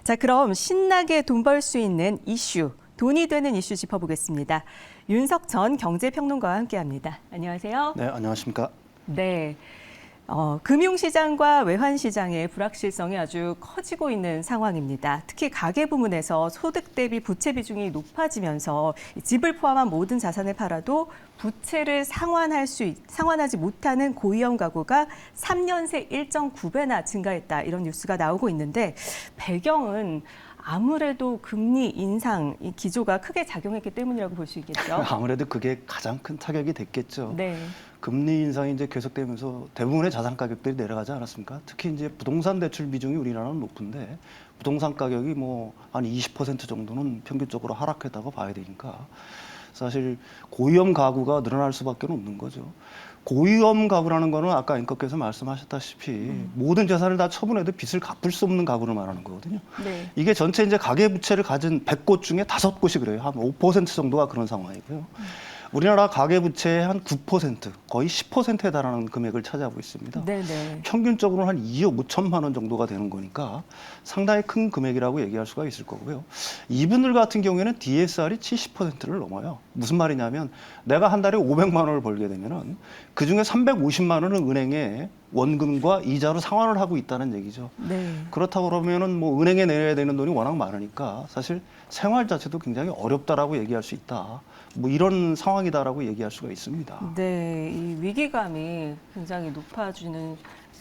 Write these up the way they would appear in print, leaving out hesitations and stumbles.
자, 그럼 신나게 돈 벌 수 있는 이슈, 돈이 되는 이슈 짚어보겠습니다. 윤석 전 경제평론가와 함께합니다. 안녕하세요. 네, 안녕하십니까. 네. 금융시장과 외환시장의 불확실성이 아주 커지고 있는 상황입니다. 특히 가계 부문에서 소득 대비 부채 비중이 높아지면서 집을 포함한 모든 자산을 팔아도 부채를 상환하지 못하는 고위험 가구가 3년 새 1.9배나 증가했다. 이런 뉴스가 나오고 있는데 배경은 아무래도 금리 인상 이 기조가 크게 작용했기 때문이라고 볼 수 있겠죠. 아무래도 그게 가장 큰 타격이 됐겠죠. 네. 금리 인상이 이제 계속되면서 대부분의 자산 가격들이 내려가지 않았습니까? 특히 이제 부동산 대출 비중이 우리나라는 높은데 부동산 가격이 뭐 한 20% 정도는 평균적으로 하락했다고 봐야 되니까 사실 고위험 가구가 늘어날 수밖에 없는 거죠. 고위험 가구라는 거는 아까 앵커께서 말씀하셨다시피 모든 재산을 다 처분해도 빚을 갚을 수 없는 가구를 말하는 거거든요. 네. 이게 전체 이제 가계부채를 가진 100곳 중에 5곳이 그래요. 한 5% 정도가 그런 상황이고요. 우리나라 가계부채의 한 9%, 거의 10%에 달하는 금액을 차지하고 있습니다. 네네. 평균적으로 한 2억 5천만 원 정도가 되는 거니까 상당히 큰 금액이라고 얘기할 수가 있을 거고요. 이분들 같은 경우에는 DSR이 70%를 넘어요. 무슨 말이냐면 내가 한 달에 500만 원을 벌게 되면은 그중에 350만 원은 은행에 원금과 이자로 상환을 하고 있다는 얘기죠. 네. 그렇다고 그러면은 뭐 은행에 내야 되는 돈이 워낙 많으니까 사실 생활 자체도 굉장히 어렵다라고 얘기할 수 있다. 뭐 이런 상황이다라고 얘기할 수가 있습니다. 네, 이 위기감이 굉장히 높아지는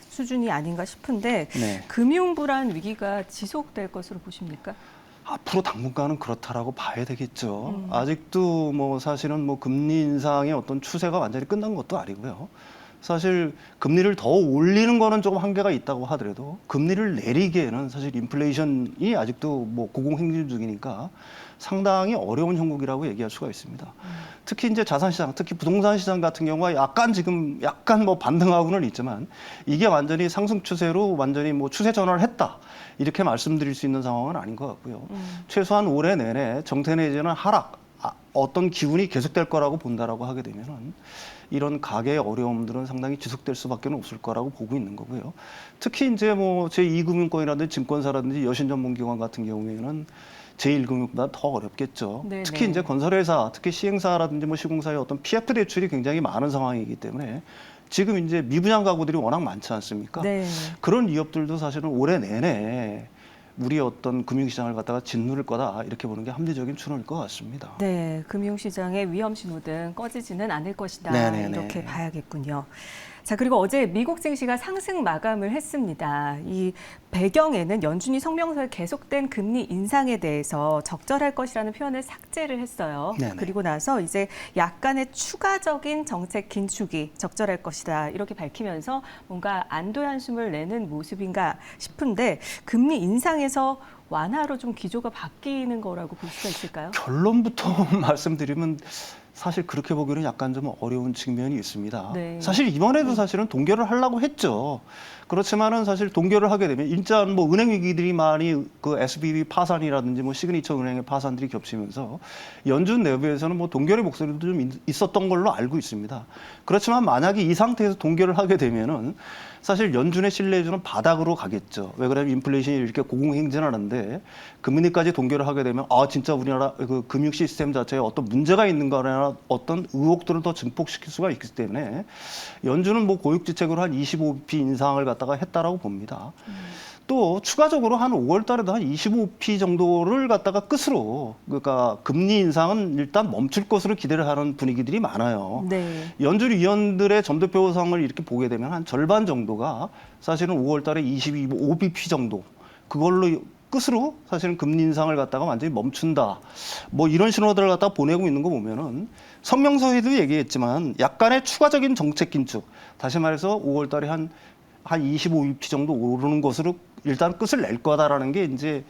수준이 아닌가 싶은데 네. 금융 불안 위기가 지속될 것으로 보십니까? 앞으로 당분간은 그렇다라고 봐야 되겠죠. 아직도 뭐 사실은 뭐 금리 인상의 어떤 추세가 완전히 끝난 것도 아니고요. 사실 금리를 더 올리는 거는 조금 한계가 있다고 하더라도 금리를 내리기에는 사실 인플레이션이 아직도 뭐 고공행진 중이니까 상당히 어려운 형국이라고 얘기할 수가 있습니다. 특히 이제 자산시장, 특히 부동산 시장 같은 경우가 약간 뭐 반등하고는 있지만 이게 완전히 상승 추세로 완전히 뭐 추세 전환을 했다. 이렇게 말씀드릴 수 있는 상황은 아닌 것 같고요. 최소한 올해 내내 정체 내지는 하락, 어떤 기운이 계속될 거라고 본다라고 하게 되면은 이런 가계의 어려움들은 상당히 지속될 수밖에 없을 거라고 보고 있는 거고요. 특히 이제 뭐 제2금융권이라든지 증권사라든지 여신전문기관 같은 경우에는 제1금융보다 더 어렵겠죠. 네네. 특히 이제 건설회사, 특히 시행사라든지 뭐 시공사의 어떤 PF 대출이 굉장히 많은 상황이기 때문에 지금 이제 미분양 가구들이 워낙 많지 않습니까? 네. 그런 기업들도 사실은 올해 내내 우리 어떤 금융시장을 갖다가 짓누를 거다 이렇게 보는 게 합리적인 추론일 것 같습니다. 네, 금융시장의 위험 신호등 꺼지지는 않을 것이다. 네네네. 이렇게 봐야겠군요. 자, 그리고 어제 미국 증시가 상승 마감을 했습니다. 이 배경에는 연준이 성명서에 계속된 금리 인상에 대해서 적절할 것이라는 표현을 삭제를 했어요. 네네. 그리고 나서 이제 약간의 추가적인 정책 긴축이 적절할 것이다. 이렇게 밝히면서 뭔가 안도의 한숨을 내는 모습인가 싶은데 금리 인상에서 완화로 좀 기조가 바뀌는 거라고 볼 수가 있을까요? 결론부터 말씀드리면 사실 그렇게 보기는 약간 좀 어려운 측면이 있습니다. 네. 사실 이번에도 사실은 동결을 하려고 했죠. 그렇지만은 사실 동결을 하게 되면 일단 뭐 은행 위기들이 많이 그 SBB 파산이라든지 뭐 시그니처 은행의 파산들이 겹치면서 연준 내부에서는 뭐 동결의 목소리도 좀 있었던 걸로 알고 있습니다. 그렇지만 만약에 이 상태에서 동결을 하게 되면은 사실 연준의 신뢰주는 바닥으로 가겠죠. 왜 그러냐면 인플레이션이 이렇게 고공행진하는데 금리까지 동결을 하게 되면 진짜 우리나라 그 금융 시스템 자체에 어떤 문제가 있는 거나 어떤 의혹들을 더 증폭시킬 수가 있기 때문에 연준은 뭐 고육지책으로 한 25bp 인상을 갖다가 했다라고 봅니다. 또 추가적으로 한 5월 달에도 한 25p 정도를 갖다가 끝으로 그러니까 금리 인상은 일단 멈출 것으로 기대를 하는 분위기들이 많아요. 네. 연준 위원들의 점도표상을 이렇게 보게 되면 한 절반 정도가 사실은 5월 달에 25bp 정도 그걸로 끝으로 사실은 금리 인상을 갖다가 완전히 멈춘다. 뭐 이런 신호들을 갖다가 보내고 있는 거 보면은 성명서에도 얘기했지만 약간의 추가적인 정책 긴축. 다시 말해서 5월 달에 한 25bp 정도 오르는 것으로 일단 끝을 낼 거다라는 게 이제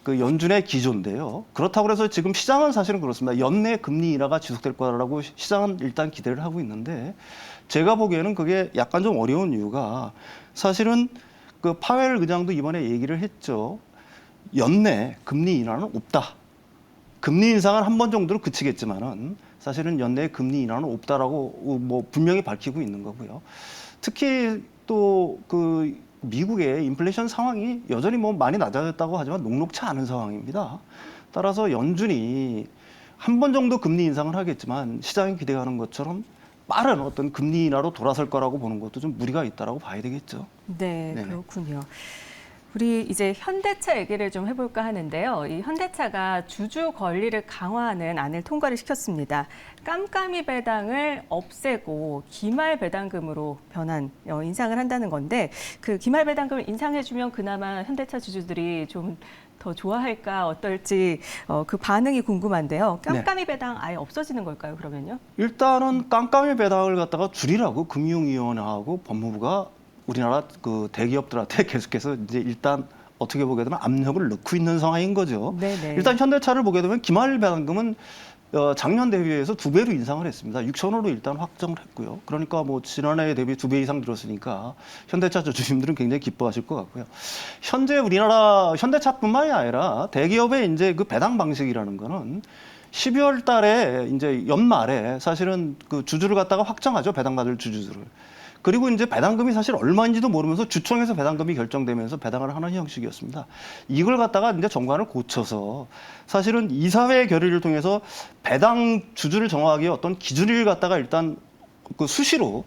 그 연준의 기조인데요. 그렇다고 해서 지금 시장은 사실은 그렇습니다. 연내 금리 인하가 지속될 거라고 시장은 일단 기대를 하고 있는데 제가 보기에는 그게 약간 좀 어려운 이유가 사실은 그 파웰 의장도 이번에 얘기를 했죠. 연내 금리 인하는 없다. 금리 인상은 한 번 정도로 그치겠지만은 사실은 연내 금리 인하는 없다라고 뭐 분명히 밝히고 있는 거고요. 특히 또 그 미국의 인플레이션 상황이 여전히 뭐 많이 낮아졌다고 하지만 녹록치 않은 상황입니다. 따라서 연준이 한 번 정도 금리 인상을 하겠지만 시장이 기대하는 것처럼 빠른 어떤 금리 인하로 돌아설 거라고 보는 것도 좀 무리가 있다라고 봐야 되겠죠. 네, 네네. 그렇군요. 우리 이제 현대차 얘기를 좀 해볼까 하는데요. 이 현대차가 주주 권리를 강화하는 안을 통과를 시켰습니다. 깜깜이 배당을 없애고 기말 배당금으로 인상을 한다는 건데 그 기말 배당금을 인상해주면 그나마 현대차 주주들이 좀 더 좋아할까 어떨지 그 반응이 궁금한데요. 깜깜이 배당 아예 없어지는 걸까요, 그러면요? 일단은 깜깜이 배당을 갖다가 줄이라고 금융위원회하고 법무부가 우리나라 그 대기업들한테 계속해서 이제 일단 어떻게 보게 되면 압력을 넣고 있는 상황인 거죠. 네네. 일단 현대차를 보게 되면 기말 배당금은 작년 대비해서 2배로 인상을 했습니다. 6천원으로 일단 확정을 했고요. 그러니까 뭐 지난해 대비 2배 이상 들었으니까 현대차 주주님들은 굉장히 기뻐하실 것 같고요. 현재 우리나라 현대차뿐만이 아니라 대기업의 이제 그 배당 방식이라는 거는 12월 달에 이제 연말에 사실은 그 주주를 갖다가 확정하죠. 배당받을 주주들을. 그리고 이제 배당금이 사실 얼마인지도 모르면서 주총에서 배당금이 결정되면서 배당을 하는 형식이었습니다. 이걸 갖다가 이제 정관을 고쳐서 사실은 이사회 결의를 통해서 배당 주주를 정하기에 어떤 기준을 갖다가 일단 그 수시로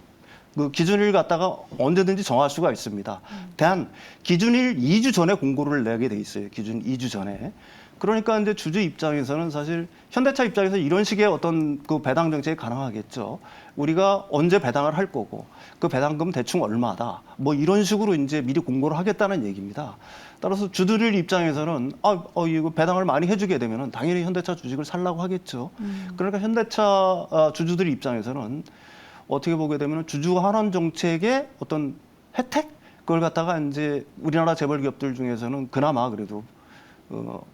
그 기준일 갖다가 언제든지 정할 수가 있습니다. 단 기준일 2주 전에 공고를 내게 돼 있어요. 기준 2주 전에. 그러니까 이제 주주 입장에서는 사실 현대차 입장에서 이런 식의 어떤 그 배당 정책이 가능하겠죠. 우리가 언제 배당을 할 거고 그 배당금 대충 얼마다 뭐 이런 식으로 이제 미리 공고를 하겠다는 얘기입니다. 따라서 주주들 입장에서는 이거 배당을 많이 해주게 되면은 당연히 현대차 주식을 살라고 하겠죠. 그러니까 현대차 주주들 입장에서는 어떻게 보게 되면 주주 환원 정책의 어떤 혜택 그걸 갖다가 이제 우리나라 재벌 기업들 중에서는 그나마 그래도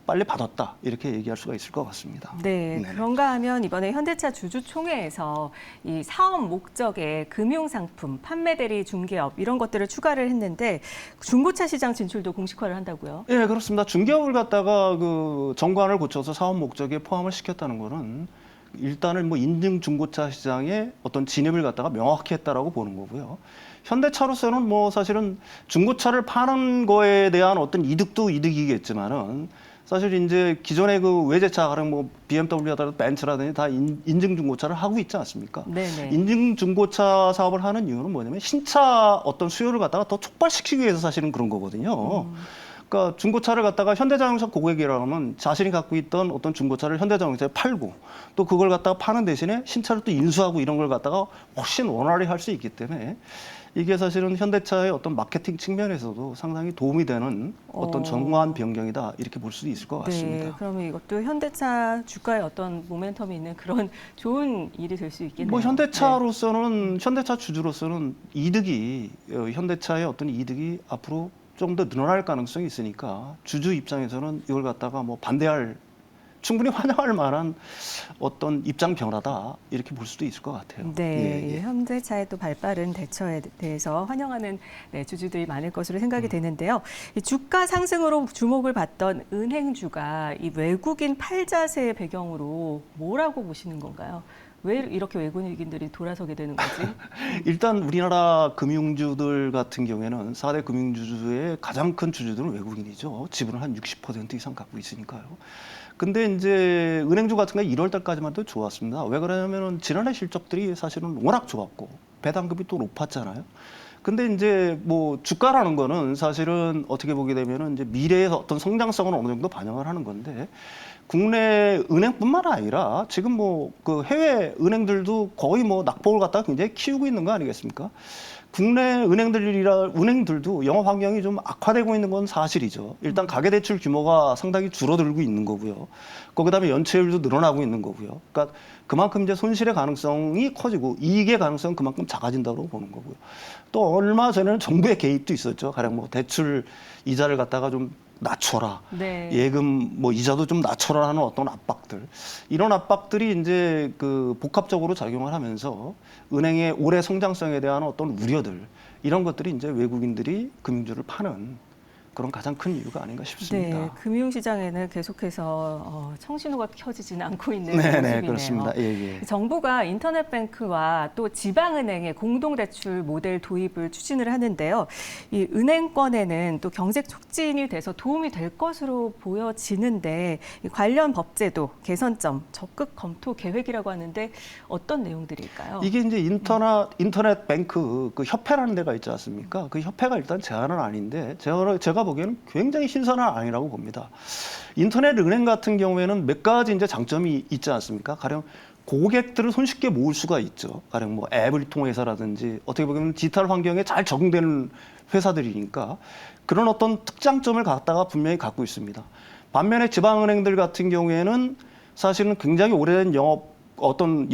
빨리 받았다 이렇게 얘기할 수가 있을 것 같습니다. 네, 네네. 그런가 하면 이번에 현대차 주주총회에서 이 사업 목적의 금융상품, 판매대리, 중개업 이런 것들을 추가를 했는데 중고차 시장 진출도 공식화를 한다고요? 예, 그렇습니다. 중개업을 갖다가 그 정관을 고쳐서 사업 목적에 포함을 시켰다는 거는 일단은 뭐 인증 중고차 시장의 어떤 진입을 갖다가 명확히 했다라고 보는 거고요. 현대차로서는 뭐 사실은 중고차를 파는 거에 대한 어떤 이득도 이득이겠지만은 사실 이제 기존의 그 외제차 가령 뭐 BMW라든지 벤츠라든지 다 인증 중고차를 하고 있지 않습니까? 네네. 인증 중고차 사업을 하는 이유는 뭐냐면 신차 어떤 수요를 갖다가 더 촉발시키기 위해서 사실은 그런 거거든요. 그러니까 중고차를 갖다가 현대자동차 고객이라면 자신이 갖고 있던 어떤 중고차를 현대자동차에 팔고 또 그걸 갖다가 파는 대신에 신차를 또 인수하고 이런 걸 갖다가 훨씬 원활히 할 수 있기 때문에 이게 사실은 현대차의 어떤 마케팅 측면에서도 상당히 도움이 되는 어떤 정관 변경이다 이렇게 볼 수도 있을 것 같습니다. 네, 그러면 이것도 현대차 주가에 어떤 모멘텀이 있는 그런 좋은 일이 될 수 있겠네요. 뭐 현대차로서는 현대차 주주로서는 이득이 현대차의 어떤 이득이 앞으로 좀 더 늘어날 가능성이 있으니까 주주 입장에서는 이걸 갖다가 뭐 반대할 충분히 환영할 만한 어떤 입장 변화다 이렇게 볼 수도 있을 것 같아요. 네, 예, 예. 현대차의 또 발빠른 대처에 대해서 환영하는 주주들이 많을 것으로 생각이 되는데요. 이 주가 상승으로 주목을 받던 은행주가 이 외국인 팔자세의 배경으로 뭐라고 보시는 건가요? 왜 이렇게 외국인들이 돌아서게 되는 거지? 일단 우리나라 금융주들 같은 경우에는 4대 금융주주의 가장 큰 주주들은 외국인이죠. 지분을 한 60% 이상 갖고 있으니까요. 근데 이제 은행주 같은 게 1월 달까지만 해도 좋았습니다. 왜 그러냐면은 지난해 실적들이 사실은 워낙 좋았고 배당금이 또 높았잖아요. 근데 이제 뭐 주가라는 거는 사실은 어떻게 보게 되면은 이제 미래의 어떤 성장성은 어느 정도 반영을 하는 건데 국내 은행뿐만 아니라 지금 뭐 그 해외 은행들도 거의 뭐 낙폭을 갖다가 굉장히 키우고 있는 거 아니겠습니까? 국내 은행들도 영업 환경이 좀 악화되고 있는 건 사실이죠. 일단 가계대출 규모가 상당히 줄어들고 있는 거고요. 그다음에 연체율도 늘어나고 있는 거고요. 그러니까 그만큼 이제 손실의 가능성이 커지고 이익의 가능성은 그만큼 작아진다고 보는 거고요. 또 얼마 전에는 정부의 개입도 있었죠. 가령 뭐 대출 이자를 갖다가 좀 낮춰라. 네. 예금 뭐 이자도 좀 낮춰라 하는 어떤 압박들. 이런 압박들이 이제 그 복합적으로 작용을 하면서 은행의 올해 성장성에 대한 어떤 우려들 이런 것들이 이제 외국인들이 금융주를 파는 그런 가장 큰 이유가 아닌가 싶습니다. 네, 금융시장에는 계속해서 청신호가 켜지지는 않고 있는 네네, 모습이네요. 그렇습니다. 예, 예. 정부가 인터넷뱅크와 또 지방은행의 공동대출 모델 도입을 추진을 하는데요. 이 은행권에는 또 경제 촉진이 돼서 도움이 될 것으로 보여지는데 이 관련 법제도 개선점 적극 검토 계획이라고 하는데 어떤 내용들일까요? 이게 이제 인터넷 뱅크 그 협회라는 데가 있지 않습니까? 그 협회가 일단 제안은 아닌데 제가 보기에는 굉장히 신선한 아니라고 봅니다. 인터넷 은행 같은 경우에는 몇 가지 이제 장점이 있지 않습니까? 가령 고객들을 손쉽게 모을 수가 있죠. 가령 뭐 앱을 통해서라든지 어떻게 보면 디지털 환경에 잘 적응되는 회사들이니까 그런 어떤 특장점을 갖다가 분명히 갖고 있습니다. 반면에 지방은행들 같은 경우에는 사실은 굉장히 오래된 어떤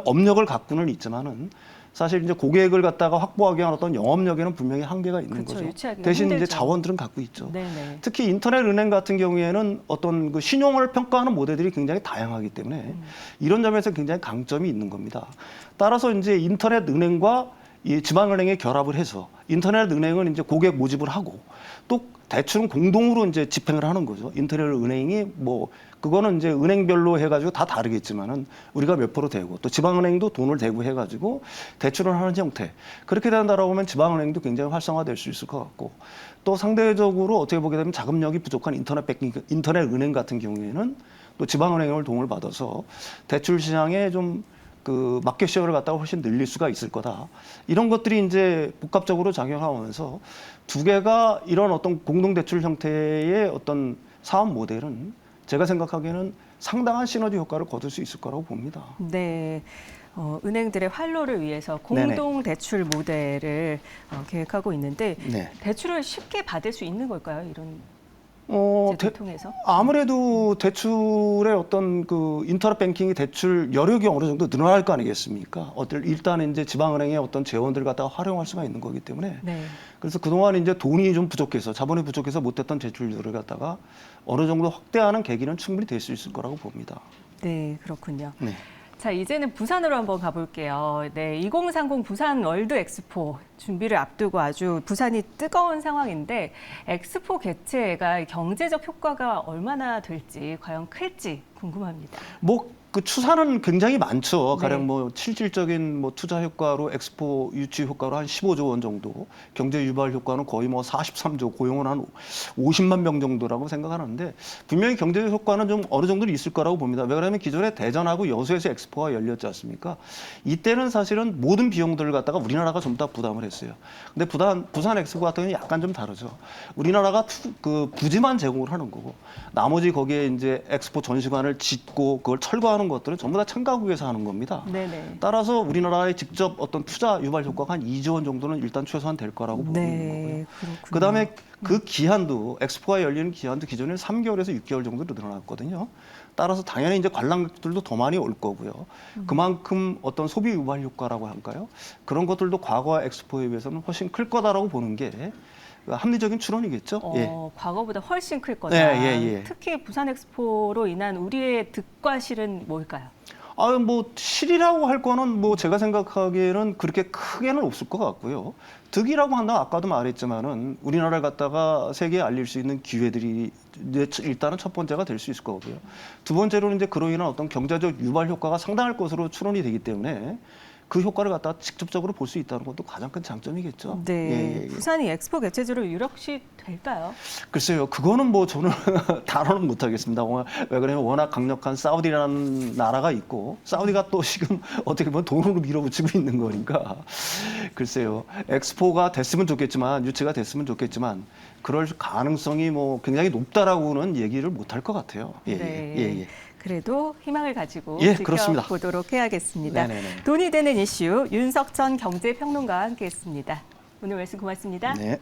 업력을 갖고는 있지만은 사실 이제 고객을 갖다가 확보하기 위한 어떤 영업력에는 분명히 한계가 있는 그렇죠, 거죠. 유치하기가 대신 힘들죠. 이제 자원들은 갖고 있죠. 네네. 특히 인터넷 은행 같은 경우에는 어떤 그 신용을 평가하는 모델들이 굉장히 다양하기 때문에 이런 점에서 굉장히 강점이 있는 겁니다. 따라서 이제 인터넷 은행과 이 지방은행에 결합을 해서 인터넷 은행은 이제 고객 모집을 하고 또 대출은 공동으로 이제 집행을 하는 거죠. 인터넷 은행이 뭐 그거는 이제 은행별로 해가지고 다 다르겠지만은 우리가 몇 프로 대고 또 지방은행도 돈을 대고 해가지고 대출을 하는 형태. 그렇게 된다라고 하면 지방은행도 굉장히 활성화될 수 있을 것 같고 또 상대적으로 어떻게 보게 되면 자금력이 부족한 인터넷 은행 같은 경우에는 또 지방은행을 도움을 받아서 대출 시장에 좀 그 마켓 쉐어를 갖다가 훨씬 늘릴 수가 있을 거다. 이런 것들이 이제 복합적으로 작용하면서 두 개가 이런 어떤 공동대출 형태의 어떤 사업 모델은 제가 생각하기에는 상당한 시너지 효과를 거둘 수 있을 거라고 봅니다. 네. 은행들의 활로를 위해서 공동 대출 모델을 계획하고 있는데 네. 대출을 쉽게 받을 수 있는 걸까요? 이런 제도를 통해서? 아무래도 대출의 어떤 그 인터넷 뱅킹이 대출 여력이 어느 정도 늘어날 거 아니겠습니까? 일단 이제 지방은행의 어떤 재원들을 갖다가 활용할 수가 있는 거기 때문에 네. 그래서 그동안 이제 돈이 좀 부족해서 자본이 부족해서 못했던 대출들을 갖다가 어느 정도 확대하는 계기는 충분히 될 수 있을 거라고 봅니다. 네, 그렇군요. 네. 자, 이제는 부산으로 한번 가볼게요. 네, 2030 부산 월드 엑스포 준비를 앞두고 아주 부산이 뜨거운 상황인데 엑스포 개최가 경제적 효과가 얼마나 될지 과연 클지 궁금합니다. 뭐 그 추산은 굉장히 많죠. 네. 가령 뭐 실질적인 뭐 투자 효과로 엑스포 유치 효과로 한 15조 원 정도, 경제 유발 효과는 거의 뭐 43조, 고용은 한 50만 명 정도라고 생각하는데 분명히 경제 효과는 좀 어느 정도는 있을 거라고 봅니다. 왜 그러면 기존에 대전하고 여수에서 엑스포가 열렸지 않습니까? 이때는 사실은 모든 비용들을 갖다가 우리나라가 전부 다 부담을 했어요. 근데 부산 엑스포 같은 경우는 약간 좀 다르죠. 우리나라가 그 부지만 제공을 하는 거고 나머지 거기에 이제 엑스포 전시관을 짓고 그걸 철거하는 것들은 전부 다 참가국에서 하는 겁니다. 네네. 따라서 우리나라에 직접 어떤 투자 유발 효과가 한 2조 원 정도는 일단 최소한 될 거라고 보고 있는 거고요. 네, 그렇군요. 그다음에 그 기한도 엑스포가 열리는 기한도 기존에는 3개월에서 6개월 정도로 늘어났거든요. 따라서 당연히 이제 관람객들도 더 많이 올 거고요. 그만큼 어떤 소비 유발 효과라고 할까요? 그런 것들도 과거 엑스포에 비해서는 훨씬 클 거다라고 보는 게 합리적인 추론이겠죠. 예. 과거보다 훨씬 클 거다. 예. 특히 부산 엑스포로 인한 우리의 득과 실은 뭘까요? 뭐 실이라고 할 거는 뭐 제가 생각하기에는 그렇게 크게는 없을 것 같고요. 득이라고 한다면 아까도 말했지만은 우리나라를 갖다가 세계에 알릴 수 있는 기회들이 일단은 첫 번째가 될 수 있을 거고요. 두 번째로는 이제 그로 인한 어떤 경제적 유발 효과가 상당할 것으로 추론이 되기 때문에 그 효과를 갖다 직접적으로 볼 수 있다는 것도 가장 큰 장점이겠죠. 네, 예. 부산이 엑스포 개최지로 유력시 될까요? 글쎄요, 그거는 뭐 저는 단언은 못하겠습니다. 왜 그러냐면 워낙 강력한 사우디라는 나라가 있고 사우디가 또 지금 어떻게 보면 돈으로 밀어붙이고 있는 거니까 글쎄요, 엑스포가 됐으면 좋겠지만 유치가 됐으면 좋겠지만 그럴 가능성이 뭐 굉장히 높다라고는 얘기를 못할 것 같아요. 네. 그래도 희망을 가지고 그렇습니다. 지켜보도록 해야겠습니다. 네네네. 돈이 되는 이슈 윤석천 경제평론가와 함께했습니다. 오늘 말씀 고맙습니다. 네.